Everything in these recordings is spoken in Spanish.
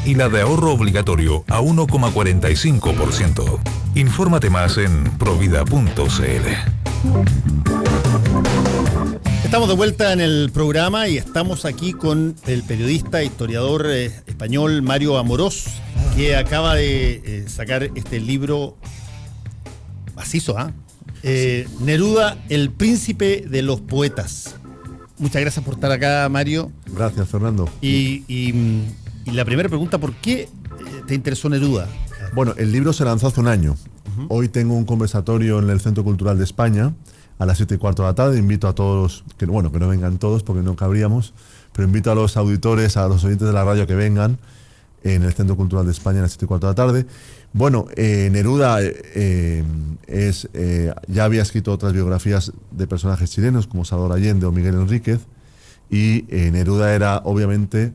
y la de ahorro obligatorio a 1,45%. Infórmate más en provida.cl. Estamos de vuelta en el programa y estamos aquí con el periodista e historiador español Mario Amorós, que acaba de sacar este libro macizo, Neruda, el príncipe de los poetas. Muchas gracias por estar acá, Mario. Gracias, Fernando. Y la primera pregunta, ¿por qué te interesó Neruda? Bueno, el libro se lanzó hace un año. Hoy tengo un conversatorio en el Centro Cultural de España a las 7:15 de la tarde. Invito a todos, que no vengan todos porque no cabríamos, pero invito a los auditores, a los oyentes de la radio que vengan en el Centro Cultural de España a las 7:15 de la tarde. Bueno, Neruda ya había escrito otras biografías de personajes chilenos como Salvador Allende o Miguel Enríquez, y Neruda era obviamente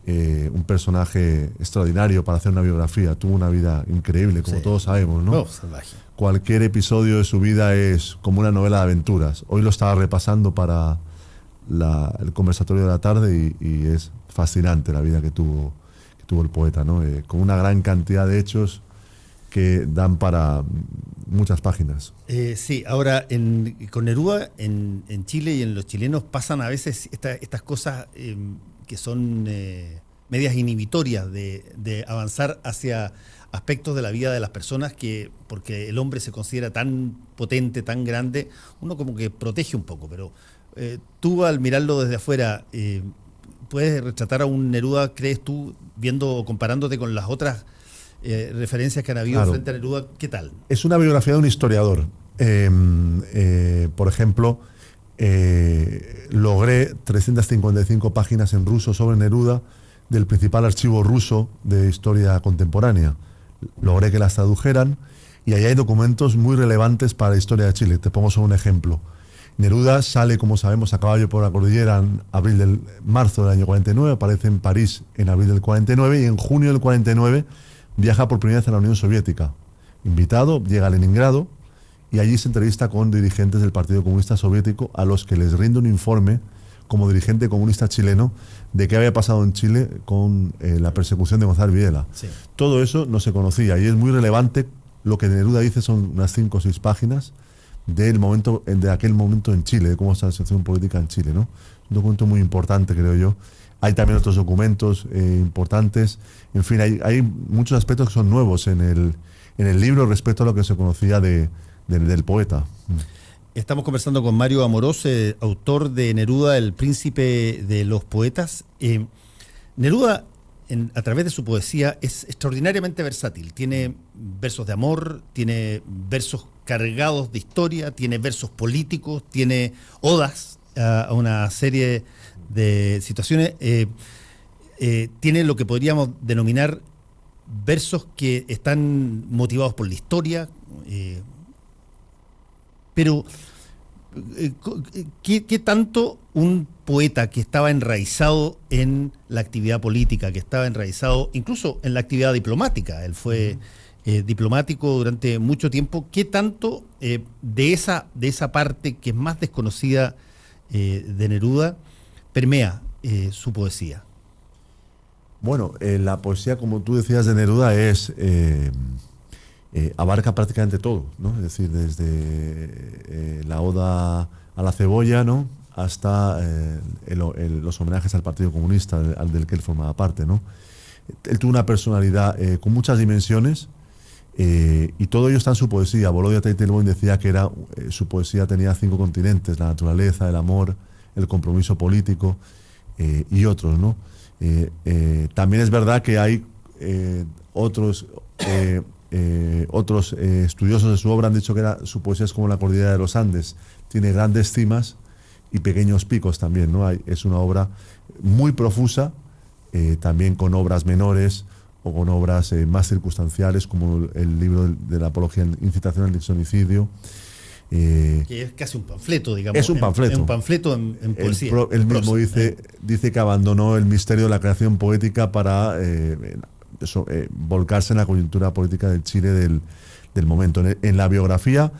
un personaje extraordinario para hacer una biografía. Tuvo una vida increíble, como todos sabemos, ¿no? Salvaje. Cualquier episodio de su vida es como una novela de aventuras. Hoy lo estaba repasando para el conversatorio de la tarde y es fascinante la vida que tuvo el poeta, ¿no? Con una gran cantidad de hechos que dan para muchas páginas. Sí, ahora con Neruda en Chile y en los chilenos pasan a veces estas cosas que son medias inhibitorias de avanzar hacia aspectos de la vida de las personas, porque el hombre se considera tan potente, tan grande, uno como que protege un poco, pero tú al mirarlo desde afuera, ¿puedes retratar a un Neruda, crees tú, viendo o comparándote con las otras referencias que han habido frente a Neruda? ¿Qué tal? Es una biografía de un historiador. Por ejemplo, logré 355 páginas en ruso sobre Neruda del principal archivo ruso de historia contemporánea. Logré que las tradujeran y ahí hay documentos muy relevantes para la historia de Chile. Te pongo solo un ejemplo. Neruda sale, como sabemos, a caballo por la cordillera en marzo del año 49, aparece en París en abril del 49 y en junio del 49 viaja por primera vez a la Unión Soviética. Invitado, llega a Leningrado y allí se entrevista con dirigentes del Partido Comunista Soviético, a los que les rinde un informe como dirigente comunista chileno de qué había pasado en Chile con la persecución de González Videla. Sí. Todo eso no se conocía y es muy relevante. Lo que Neruda dice son unas 5 o 6 páginas de aquel momento en Chile, de cómo está la situación política en Chile, ¿no? Un documento muy importante, creo yo. Hay también otros documentos importantes. En fin, hay muchos aspectos que son nuevos en el libro respecto a lo que se conocía del poeta. Estamos conversando con Mario Amorós, autor de Neruda, el príncipe de los poetas. Neruda, a través de su poesía, es extraordinariamente versátil. Tiene versos de amor, tiene versos cargados de historia, tiene versos políticos, tiene odas a una serie de situaciones. Tiene lo que podríamos denominar versos que están motivados por la historia. Pero, ¿qué tanto un poeta que estaba enraizado en la actividad política, que estaba enraizado incluso en la actividad diplomática? Él fue diplomático durante mucho tiempo. ¿Qué tanto de esa parte que es más desconocida de Neruda permea su poesía? Bueno, la poesía, como tú decías, de Neruda abarca prácticamente todo, ¿no? Es decir, desde la oda a la cebolla, ¿no?, hasta los homenajes al Partido Comunista, al del que él formaba parte, ¿no? Él tuvo una personalidad con muchas dimensiones, y todo ello está en su poesía. Volodya Taitelboim decía que su poesía tenía 5 continentes: la naturaleza, el amor, el compromiso político y otros, ¿no? También es verdad que hay otros estudiosos de su obra han dicho que su poesía es como la cordillera de los Andes, tiene grandes cimas y pequeños picos también, ¿no? Es una obra muy profusa, también con obras menores o con obras más circunstanciales, como el libro de la apología en incitación al disonicidio. Que es casi un panfleto, digamos. Es un panfleto. Es un panfleto en poesía. Él mismo dice que abandonó el misterio de la creación poética para volcarse en la coyuntura política de Chile del momento. En la biografía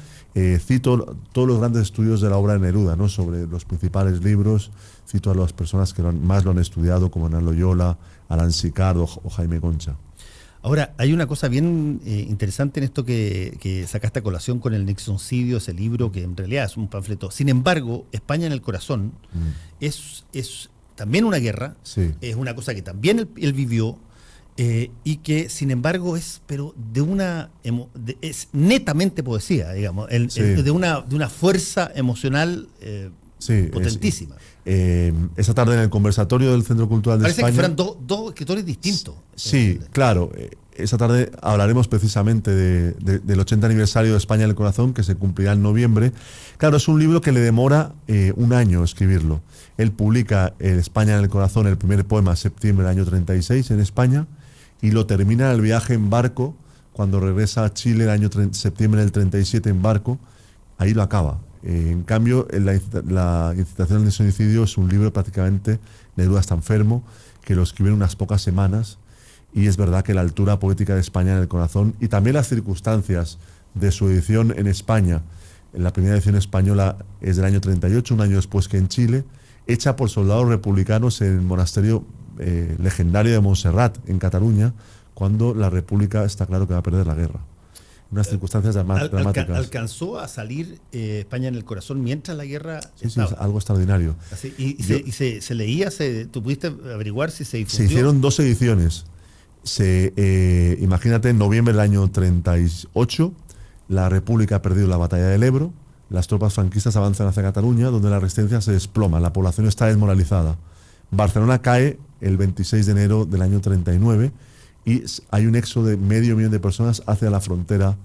cito todos los grandes estudios de la obra de Neruda, ¿no? Sobre los principales libros, cito a las personas que más lo han estudiado, como Hernán Loyola, Alan Sicard o Jaime Concha. Ahora, hay una cosa bien interesante en esto que sacaste a colación con el Nixoncidio, ese libro que en realidad es un panfleto. Sin embargo, España en el corazón es también una guerra, sí. Es una cosa que también él vivió, y que sin embargo es netamente poesía, digamos, sí. de una fuerza emocional sí, potentísima. Esa tarde en el conversatorio del Centro Cultural de Parece España... que fueran dos escritores distintos. Sí, claro. Esa tarde hablaremos precisamente del 80 aniversario de España en el Corazón, que se cumplirá en noviembre. Claro, es un libro que le demora un año escribirlo. Él publica España en el Corazón, el primer poema, en septiembre del año 36 en España, y lo termina en el viaje en barco, cuando regresa a Chile el año septiembre del 37 en barco, ahí lo acaba. En cambio, la incitación al nixonicidio es un libro prácticamente, Neruda está enfermo, que lo escribe en unas pocas semanas, y es verdad que la altura poética de España en el Corazón y también las circunstancias de su edición en España, la primera edición española es del año 38, un año después que en Chile, hecha por soldados republicanos en el monasterio legendario de Montserrat, en Cataluña, cuando la República está claro que va a perder la guerra. Unas circunstancias dramáticas. ¿Alcanzó a salir España en el Corazón mientras la guerra sí, estaba? Sí, es algo extraordinario. Así, se leía, ¿tú pudiste averiguar si se difundió? Se hicieron 2 ediciones. Imagínate, en noviembre del año 38, la República ha perdido la batalla del Ebro, las tropas franquistas avanzan hacia Cataluña, donde la resistencia se desploma, la población está desmoralizada. Barcelona cae el 26 de enero del año 39 y hay un éxodo de 500.000 de personas hacia la frontera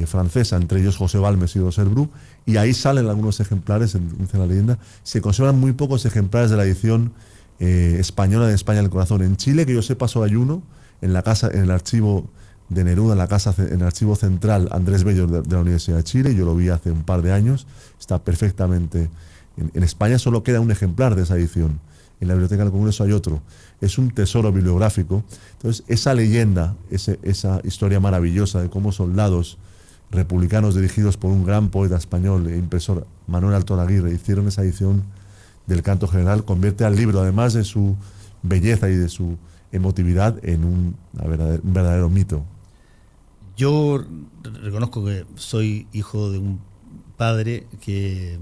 francesa, entre ellos José Balmes y Roser Bru, y ahí salen algunos ejemplares, dice la leyenda. Se conservan muy pocos ejemplares de la edición española de España en el Corazón. En Chile, que yo sepa, solo hay uno, en el archivo de Neruda, en el archivo central Andrés Bello de la Universidad de Chile. Yo lo vi hace un par de años, está perfectamente. En España solo queda un ejemplar de esa edición. En la Biblioteca del Congreso hay otro. Es un tesoro bibliográfico. Entonces, esa leyenda, esa historia maravillosa de cómo soldados republicanos dirigidos por un gran poeta español e impresor, Manuel Altor Aguirre, hicieron esa edición del Canto General, convierte al libro, además de su belleza y de su emotividad, en un verdadero mito. Yo reconozco que soy hijo de un padre que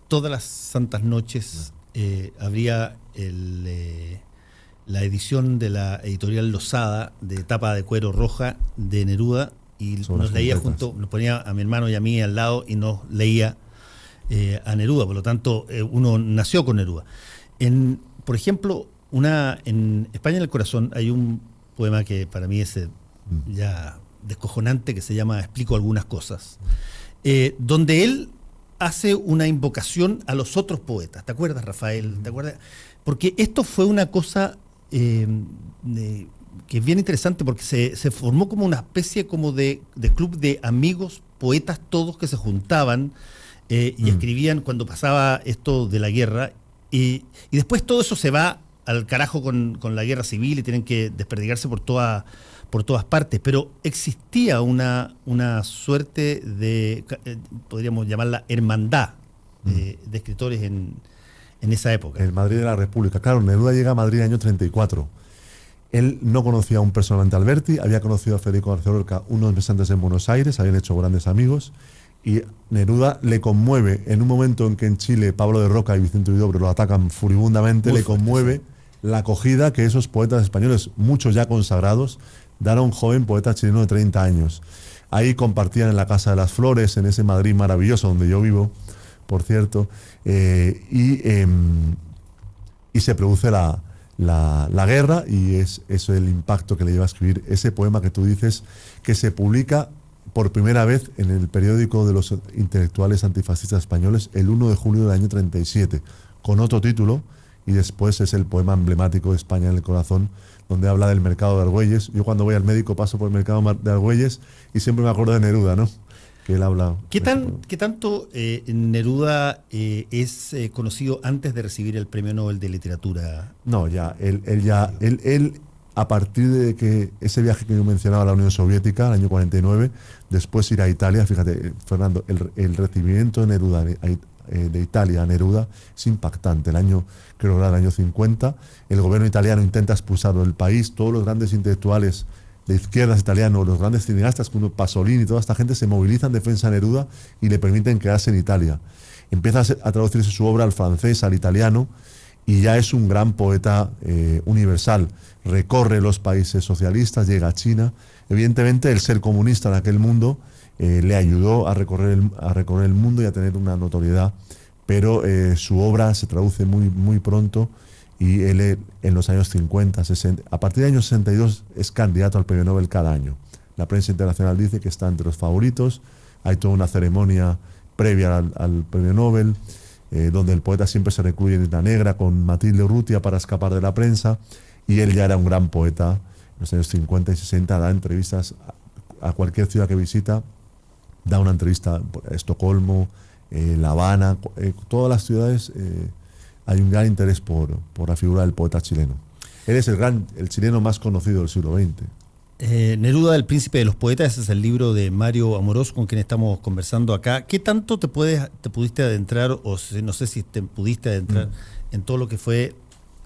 todas las santas noches abría la edición de la editorial Losada, de tapa de cuero roja, de Neruda, y nos leía nos ponía a mi hermano y a mí al lado y nos leía a Neruda. Por lo tanto, uno nació con Neruda. Por ejemplo, en España en el Corazón hay un poema que para mí es ya descojonante, que se llama Explico algunas cosas, donde él hace una invocación a los otros poetas. ¿Te acuerdas, Rafael? ¿Te acuerdas? Porque esto fue una cosa que es bien interesante, porque se formó como una especie como de club de amigos, poetas todos que se juntaban y escribían cuando pasaba esto de la guerra, y después todo eso se va al carajo con la guerra civil y tienen que desperdigarse por todas partes, pero existía una suerte de, podríamos llamarla hermandad de escritores en esa época. El Madrid de la República. Claro, Neruda llega a Madrid en el año 34. Él no conocía aún personalmente a Alberti, había conocido a Federico García Lorca unos meses antes en Buenos Aires, habían hecho grandes amigos, y Neruda le conmueve en un momento en que en Chile Pablo de Roca y Vicente Huidobro lo atacan furibundamente, le conmueve la acogida que esos poetas españoles, muchos ya consagrados, dan a un joven poeta chileno de 30 años. Ahí compartían en la Casa de las Flores, en ese Madrid maravilloso donde yo vivo, por cierto, y se produce la guerra, y es eso el impacto que le lleva a escribir ese poema que tú dices, que se publica por primera vez en el periódico de los intelectuales antifascistas españoles el 1 de julio del año 37, con otro título, y después es el poema emblemático de España en el Corazón, donde habla del mercado de Argüelles. Yo cuando voy al médico paso por el mercado de Argüelles y siempre me acuerdo de Neruda, ¿no? Que él habla. ¿Qué tanto Neruda es conocido antes de recibir el Premio Nobel de Literatura? No, ya, él a partir de que ese viaje que yo mencionaba a la Unión Soviética, el año 49, después ir a Italia. Fíjate, Fernando, el recibimiento de Neruda, de Italia a Neruda, es impactante. Creo que era el año 50, el gobierno italiano intenta expulsarlo del país, todos los grandes intelectuales de izquierdas italianos, los grandes cineastas como Pasolini, toda esta gente se movilizan en defensa de Neruda y le permiten quedarse en Italia. Empieza a traducirse su obra al francés, al italiano, y ya es un gran poeta universal. Recorre los países socialistas, llega a China. Evidentemente, el ser comunista en aquel mundo le ayudó a recorrer el mundo y a tener una notoriedad, pero su obra se traduce muy, muy pronto, y él en los años 50, 60, a partir del año 62 es candidato al premio Nobel cada año. La prensa internacional dice que está entre los favoritos. Hay toda una ceremonia previa al premio Nobel, donde el poeta siempre se recluye en Isla Negra con Matilde Urrutia para escapar de la prensa, y él ya era un gran poeta en los años 50 y 60, da entrevistas a cualquier ciudad que visita, da una entrevista a Estocolmo, La Habana, todas las ciudades hay un gran interés por la figura del poeta chileno. Él es el chileno más conocido del siglo XX. Neruda, el príncipe de los poetas, ese es el libro de Mario Amorós, con quien estamos conversando acá. ¿Qué tanto te pudiste adentrar, no sé si te pudiste adentrar en todo lo que fue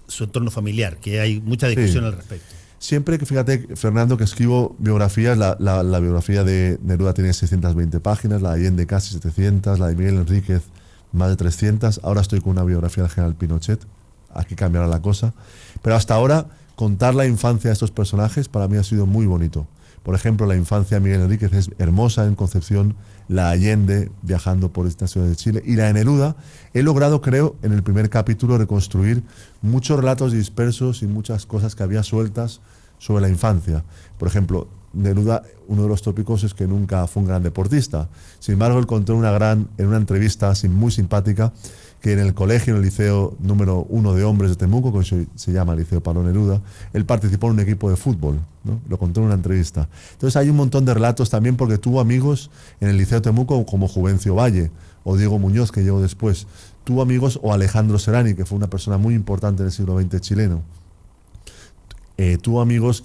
su entorno familiar, que hay mucha discusión al respecto? Siempre que, fíjate, Fernando, que escribo biografías, la biografía de Neruda tiene 620 páginas, la de Allende casi 700, la de Miguel Enríquez más de 300, ahora estoy con una biografía del general Pinochet, aquí cambiará la cosa, pero hasta ahora contar la infancia de estos personajes para mí ha sido muy bonito. Por ejemplo, la infancia de Miguel Enríquez es hermosa en Concepción, la Allende viajando por estas ciudades de Chile, y la de Neruda he logrado, creo, en el primer capítulo reconstruir muchos relatos dispersos y muchas cosas que había sueltas sobre la infancia. Por ejemplo, Neruda, uno de los tópicos es que nunca fue un gran deportista. Sin embargo, él contó en una entrevista muy simpática que en el colegio, en el liceo número 1 de hombres de Temuco, que se llama Liceo Pablo Neruda, él participó en un equipo de fútbol, ¿no? Lo contó en una entrevista. Entonces hay un montón de relatos también, porque tuvo amigos en el Liceo Temuco como Juvencio Valle o Diego Muñoz, que llegó después. Tuvo amigos, o Alejandro Serrani, que fue una persona muy importante en el siglo XX chileno. Tuvo amigos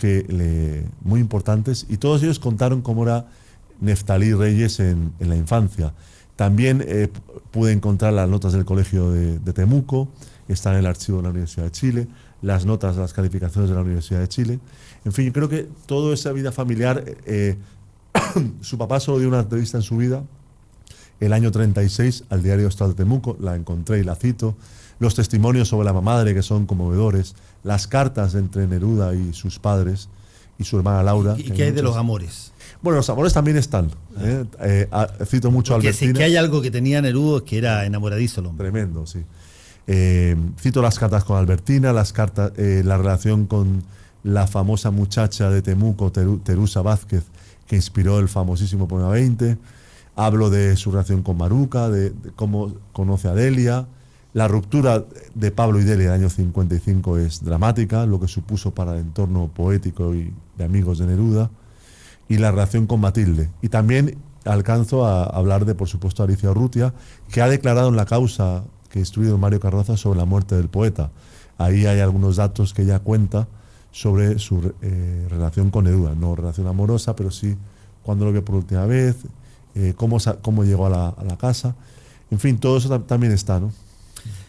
muy importantes, y todos ellos contaron cómo era Neftalí Reyes en la infancia. También pude encontrar las notas del colegio de Temuco, están en el archivo de la Universidad de Chile, las notas de las calificaciones de la Universidad de Chile. En fin, yo creo que toda esa vida familiar, su papá solo dio una entrevista en su vida, el año 36, al diario Estado de Temuco, la encontré y la cito. Los testimonios sobre la madre, que son conmovedores, las cartas entre Neruda y sus padres y su hermana Laura. ¿Y qué hay de los amores? Bueno, los amores también están. Cito mucho a Albertina. Sí, que hay algo que tenía Neruda, que era enamoradizo el hombre. Tremendo, sí. Cito las cartas con Albertina, la relación con la famosa muchacha de Temuco, Terusa Vázquez, que inspiró el famosísimo Poema 20. Hablo de su relación con Maruca, de cómo conoce a Delia. La ruptura de Pablo y Delia del año 55 es dramática, lo que supuso para el entorno poético y de amigos de Neruda. Y la relación con Matilde. Y también alcanzo a hablar de, por supuesto, Alicia Urrutia, que ha declarado en la causa que ha instruido Mario Carroza sobre la muerte del poeta. Ahí hay algunos datos que ella cuenta sobre su relación con Neruda. No relación amorosa, pero sí cuando lo vio por última vez, cómo llegó a la casa. En fin, todo eso también está, ¿no?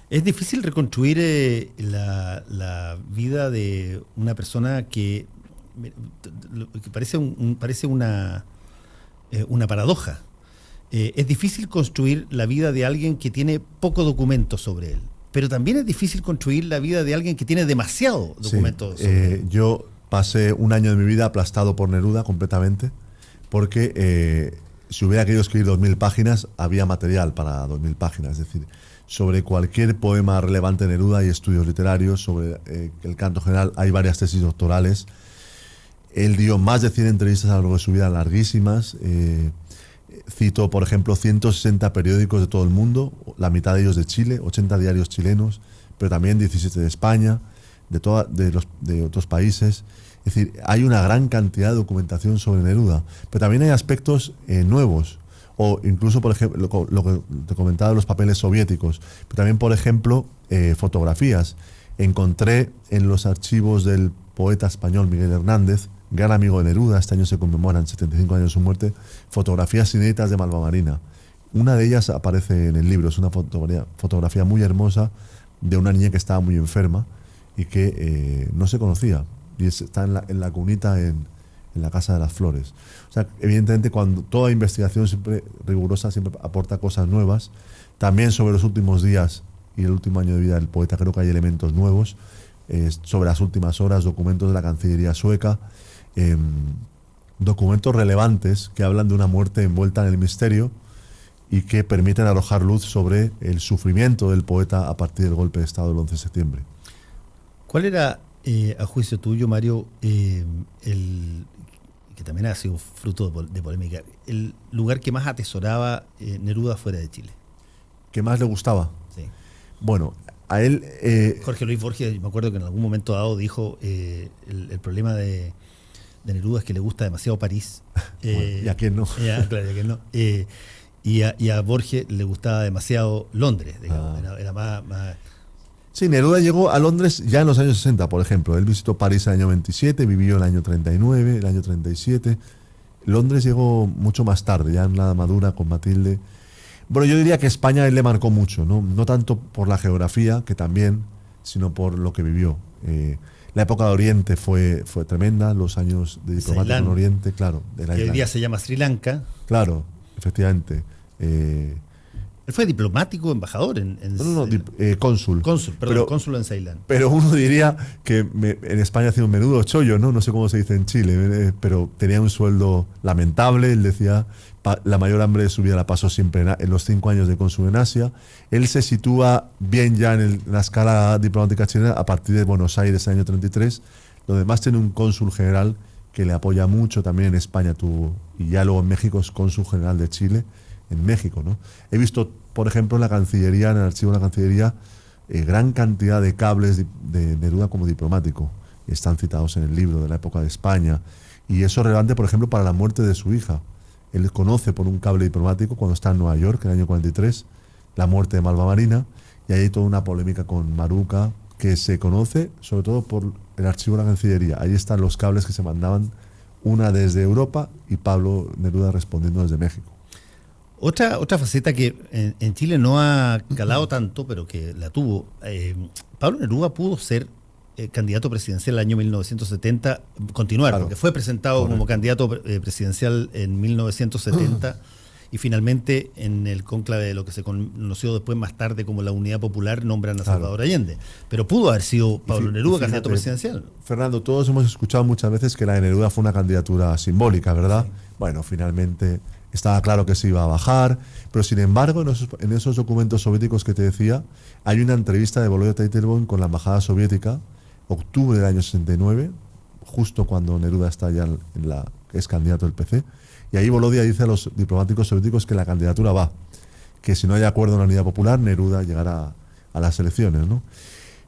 Es difícil reconstruir la vida de una persona que parece una paradoja. Es difícil construir la vida de alguien que tiene poco documento sobre él, pero también es difícil construir la vida de alguien que tiene demasiado documento sobre él. Yo pasé un año de mi vida aplastado por Neruda completamente, porque si hubiera querido escribir 2000 páginas, había material para 2000 páginas. Es decir, sobre cualquier poema relevante de Neruda hay estudios literarios, sobre el canto general hay varias tesis doctorales. Él dio más de 100 entrevistas a lo largo de su vida, larguísimas. Cito, por ejemplo, 160 periódicos de todo el mundo, la mitad de ellos de Chile, 80 diarios chilenos, pero también 17 de España, de otros países. Es decir, hay una gran cantidad de documentación sobre Neruda, pero también hay aspectos nuevos, o incluso, por ejemplo, lo que te comentaba de los papeles soviéticos, pero también, por ejemplo, fotografías. Encontré en los archivos del poeta español Miguel Hernández, gran amigo de Neruda. Este año se conmemoran 75 años de su muerte. Fotografías inéditas de Malva Marina. Una de ellas aparece en el libro. Es una fotografía muy hermosa de una niña que estaba muy enferma y que no se conocía. Y está en la cunita en la Casa de las Flores. O sea, evidentemente, cuando toda investigación siempre rigurosa siempre aporta cosas nuevas. También sobre los últimos días y el último año de vida del poeta creo que hay elementos nuevos. Sobre las últimas horas, documentos de la Cancillería sueca, documentos relevantes que hablan de una muerte envuelta en el misterio y que permiten arrojar luz sobre el sufrimiento del poeta a partir del golpe de Estado del 11 de septiembre. ¿Cuál era, a juicio tuyo, Mario, que también ha sido fruto de polémica, el lugar que más atesoraba Neruda fuera de Chile? ¿Qué más le gustaba? Sí. Bueno, a él... Jorge Luis Borges, me acuerdo que en algún momento dado dijo el problema de Neruda es que le gusta demasiado París. Bueno, ¿y a quién no? Claro, y a quién no. Y a Borges le gustaba demasiado Londres, digamos. Era más... Sí, Neruda llegó a Londres ya en los años 60, por ejemplo. Él visitó París el año 27, vivió el año 39, el año 37. Londres llegó mucho más tarde, ya en la madura con Matilde. Bueno, yo diría que España él le marcó mucho, no tanto por la geografía, que también, sino por lo que vivió. La época de Oriente fue tremenda, los años de diplomático en Oriente, claro. Que hoy día se llama Sri Lanka. Claro, efectivamente. Él fue diplomático, embajador cónsul. Cónsul en Ceilán. Pero uno diría que en España hacía un menudo chollo, ¿no? No sé cómo se dice en Chile, pero tenía un sueldo lamentable. Él decía, la mayor hambre de su vida la pasó siempre en los 5 años de cónsul en Asia. Él se sitúa bien ya en la escala diplomática chilena a partir de Buenos Aires, año 33, donde más tiene un cónsul general que le apoya mucho. También en España tuvo, y ya luego en México es cónsul general de Chile, en México, ¿no? He visto, por ejemplo, en la Cancillería, en el archivo de la Cancillería, gran cantidad de cables de Neruda como diplomático. Están citados en el libro de la época de España. Y eso es relevante, por ejemplo, para la muerte de su hija. Él conoce por un cable diplomático, cuando está en Nueva York, en el año 43, la muerte de Malva Marina, y ahí hay toda una polémica con Maruca, que se conoce sobre todo por el archivo de la Cancillería. Ahí están los cables que se mandaban, una desde Europa y Pablo Neruda respondiendo desde México. Otra faceta que en Chile no ha calado tanto, pero que la tuvo, Pablo Neruda pudo ser candidato presidencial el año 1970, continuar, claro, porque fue presentado como candidato presidencial en 1970 y finalmente en el cónclave de lo que se conoció después más tarde como la Unidad Popular nombran a Salvador Allende. Pero pudo haber sido Pablo Neruda candidato presidencial. Fernando, todos hemos escuchado muchas veces que la de Neruda fue una candidatura simbólica, ¿verdad? Sí. Bueno, finalmente estaba claro que se iba a bajar, pero sin embargo en esos documentos soviéticos que te decía, hay una entrevista de Volodya Teitelbaum con la embajada soviética, octubre del año 69, justo cuando Neruda está ya es candidato del PC, y ahí Volodya dice a los diplomáticos soviéticos que la candidatura va, que si no hay acuerdo en la Unidad Popular, Neruda llegará a las elecciones, ¿no?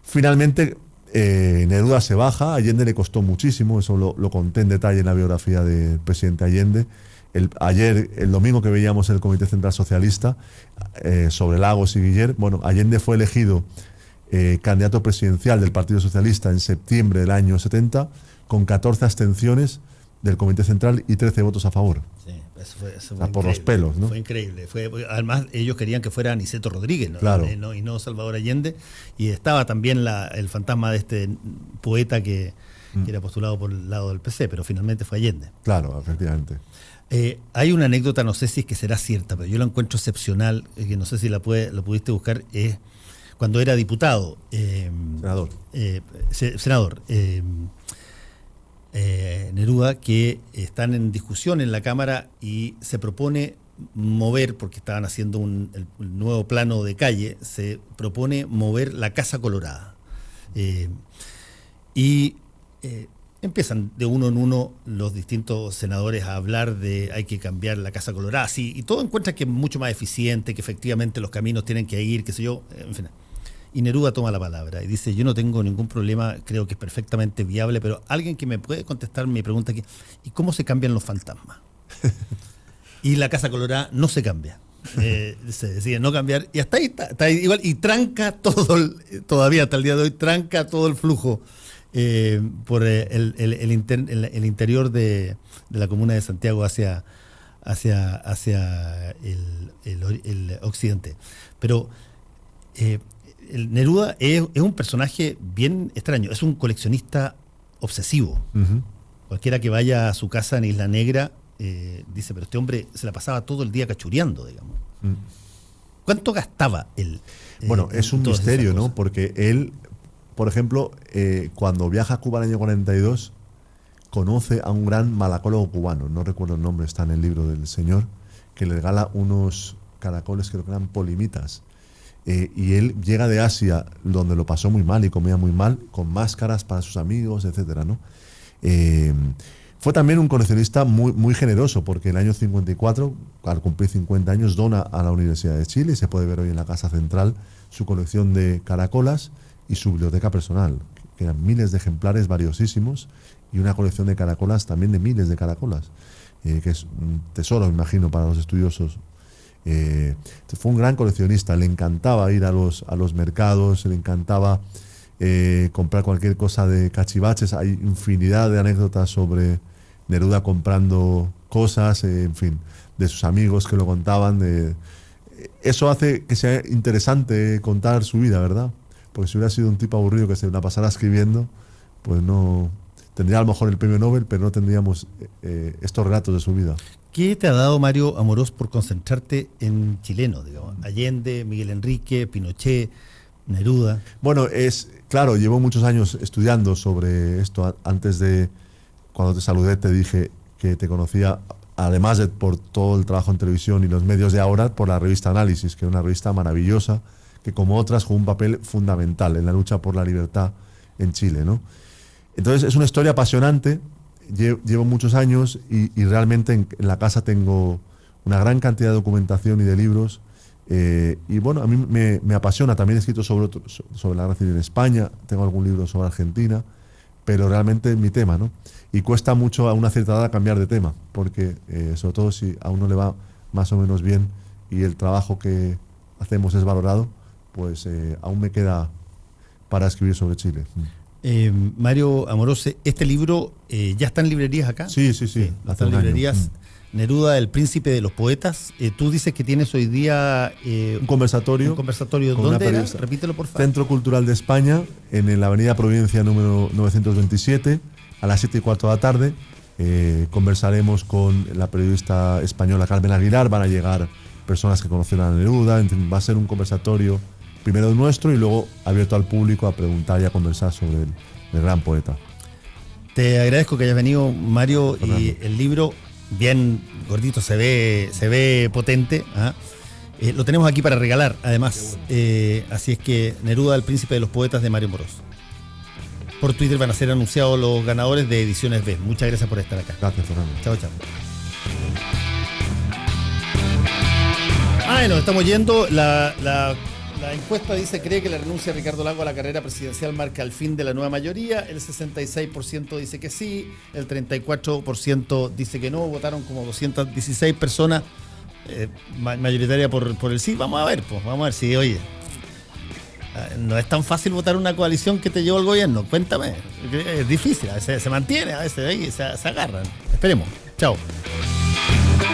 Finalmente Neruda se baja, a Allende le costó muchísimo, eso lo conté en detalle en la biografía del presidente Allende. El domingo que veíamos en el Comité Central Socialista sobre Lagos y Guiller, bueno, Allende fue elegido candidato presidencial del Partido Socialista en septiembre del año 70 con 14 abstenciones del Comité Central y 13 votos a favor. Sí, eso fue por los pelos, ¿no? Fue increíble. Además, ellos querían que fuera Aniceto Rodríguez, ¿no? Claro. Y no Salvador Allende. Y estaba también el fantasma de este poeta que era postulado por el lado del PC, pero finalmente fue Allende. Claro, efectivamente. Hay una anécdota, no sé si es que será cierta, pero yo la encuentro excepcional, que no sé si lo pudiste buscar, cuando era diputado. Senador. Neruda, que están en discusión en la Cámara y se propone mover, porque estaban haciendo el nuevo plano de calle, se propone mover la Casa Colorada. Empiezan de uno en uno los distintos senadores a hablar de hay que cambiar la Casa Colorada, sí, y todo encuentra que es mucho más eficiente, que efectivamente los caminos tienen que ir, qué sé yo, en fin. Y Neruda toma la palabra y dice, yo no tengo ningún problema, creo que es perfectamente viable, pero alguien que me puede contestar mi pregunta aquí, ¿y cómo se cambian los fantasmas? Y la Casa Colorada no se cambia. Se decide no cambiar, y hasta ahí está igual, y tranca todavía hasta el día de hoy, tranca todo el flujo por el interior de la comuna de Santiago hacia el occidente. Pero el Neruda es un personaje bien extraño, es un coleccionista obsesivo. Ujú. Cualquiera que vaya a su casa en Isla Negra dice, pero este hombre se la pasaba todo el día cachureando, digamos. Mm. ¿Cuánto gastaba él? Bueno, es un todas esas misterio, ¿no? cosas? Porque él, por ejemplo, cuando viaja a Cuba en el año 42, conoce a un gran malacólogo cubano, no recuerdo el nombre, está en el libro del señor, que le regala unos caracoles, creo que eran polimitas. Y él llega de Asia, donde lo pasó muy mal y comía muy mal, con máscaras para sus amigos, etcétera, ¿no? Fue también un coleccionista muy, muy generoso, porque en el año 54, al cumplir 50 años, dona a la Universidad de Chile, y se puede ver hoy en la Casa Central, su colección de caracolas y su biblioteca personal, que eran miles de ejemplares valiosísimos, y una colección de caracolas también de miles de caracolas, que es un tesoro, me imagino, para los estudiosos. Fue un gran coleccionista, le encantaba ir a los mercados, le encantaba comprar cualquier cosa de cachivaches. Hay infinidad de anécdotas sobre Neruda comprando cosas, en fin, de sus amigos que lo contaban. Eso hace que sea interesante contar su vida, ¿verdad? Porque si hubiera sido un tipo aburrido que se la pasara escribiendo, pues no tendría a lo mejor el premio Nobel, pero no tendríamos estos relatos de su vida. ¿Qué te ha dado, Mario Amorós, por concentrarte en chileno, digamos? Allende, Miguel Enrique, Pinochet, Neruda. Bueno, claro, llevo muchos años estudiando sobre esto. Antes de, cuando te saludé, te dije que te conocía, además de por todo el trabajo en televisión y los medios de ahora, por la revista Análisis, que es una revista maravillosa, que como otras jugó un papel fundamental en la lucha por la libertad en Chile, ¿no? Entonces es una historia apasionante. Llevo muchos años y realmente en la casa tengo una gran cantidad de documentación y de libros. Y bueno, a mí me apasiona. También he escrito sobre la guerra civil en España, tengo algún libro sobre Argentina, pero realmente es mi tema, ¿no? Y cuesta mucho a una cierta edad cambiar de tema, porque sobre todo si a uno le va más o menos bien y el trabajo que hacemos es valorado, pues aún me queda para escribir sobre Chile. Mario Amorós, este libro ya está en librerías acá. Sí. Está Hace en un año. librerías. Neruda, el príncipe de los poetas. Tú dices que tienes hoy día Un conversatorio. Un conversatorio. con una ¿Dónde era? periodista. Repítelo, por favor. Centro Cultural de España, en la Avenida Providencia número 927, a las 7:15 de la tarde. Conversaremos con la periodista española Carmen Aguilar. Van a llegar personas que conocen a Neruda. En fin, va a ser un conversatorio primero nuestro y luego abierto al público a preguntar y a conversar sobre el gran poeta. Te agradezco que hayas venido, Mario, Fernando. y el libro, bien gordito, se ve potente. ¿Ah? Lo tenemos aquí para regalar, además. Así es que Neruda, el príncipe de los poetas, de Mario Amorós. Por Twitter van a ser anunciados los ganadores de Ediciones B. Muchas gracias por estar acá. Gracias, Fernando. Chao. Nos estamos yendo. La encuesta dice, cree que la renuncia de Ricardo Lago a la carrera presidencial marca el fin de la nueva mayoría. El 66% dice que sí, el 34% dice que no. Votaron como 216 personas, mayoritaria por el sí. Vamos a ver si, oye, no es tan fácil votar una coalición que te llevó al gobierno. Cuéntame, es difícil, a veces se mantiene, a veces ahí se agarran. Esperemos. Chao.